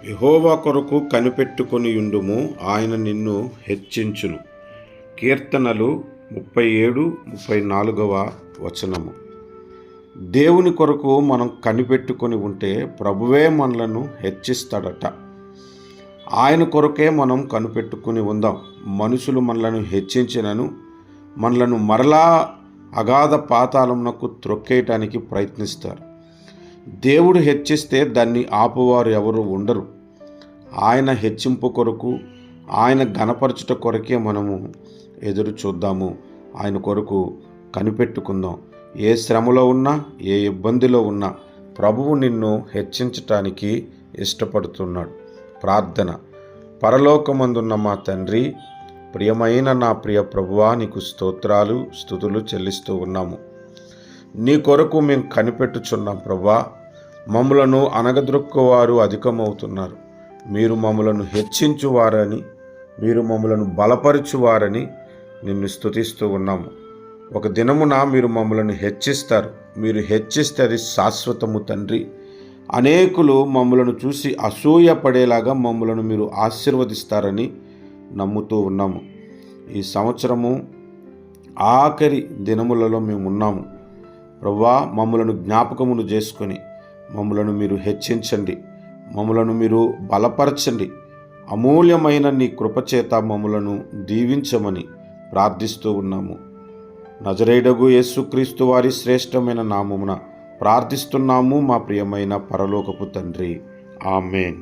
యెహోవా కొరకు కనిపెట్టుకొనియుండుము, ఆయన నిన్ను హెచ్చించును. కీర్తనలు 37:34 దేవుని కొరకు మనం కనిపెట్టుకొని ఉంటే ప్రభువే మనలను హెచ్చిస్తాడట. ఆయన కొరకే మనం కనిపెట్టుకుని ఉందాం. మనుషులు మనలను హెచ్చించినను మనలను మరలా అగాధ పాతాళమునకు త్రొక్కేయటానికి ప్రయత్నిస్తారు. దేవుడు హెచ్చిస్తే దాన్ని ఆపువారు ఎవరు ఉండరు. ఆయన హెచ్చింపు కొరకు, ఆయన ఘనపరచుట కొరకే మనము ఎదురు చూద్దాము. ఆయన కొరకు కనిపెట్టుకుందాం. ఏ శ్రమలో ఉన్నా, ఏ ఇబ్బందిలో ఉన్నా ప్రభువు నిన్ను హెచ్చించటానికి ఇష్టపడుతున్నాడు. ప్రార్థన. పరలోకమందున్న మా తండ్రి, ప్రియమైన నా ప్రియ ప్రభువా, నీకు స్తోత్రాలు స్తుతులు చెల్లిస్తూ ఉన్నాము. నీ కొరకు మేము కనిపెట్టుచున్నాం ప్రభువా. మమ్ములను అనగద్రొక్కువారు అధికమవుతున్నారు. మీరు మమ్ములను హెచ్చించువారని, మీరు మమ్ములను బలపరచువారని నిన్ను స్తుతిస్తూ ఉన్నాము. ఒక దినమున మీరు మమ్ములను హెచ్చిస్తారు. మీరు హెచ్చిస్తే అది శాశ్వతము తండ్రి. అనేకులు మమ్ములను చూసి అసూయ పడేలాగా మమ్ములను మీరు ఆశీర్వదిస్తారని నమ్ముతూ ఉన్నాము. ఈ సంవత్సరము ఆఖరి దినములలో మేము ఉన్నాము ప్రభువా. మమ్ములను జ్ఞాపకమును చేసుకొని మమ్ములను మీరు హెచ్చించండి, మమ్ములను మీరు బలపరచండి. అమూల్యమైన నీ కృపచేత మమ్ములను దీవించమని ప్రార్థిస్తూ ఉన్నాము. నజరేయుడగు యేసుక్రీస్తు వారి శ్రేష్టమైన నామమున ప్రార్థిస్తున్నాము మా ప్రియమైన పరలోకపు తండ్రి. ఆమేన్.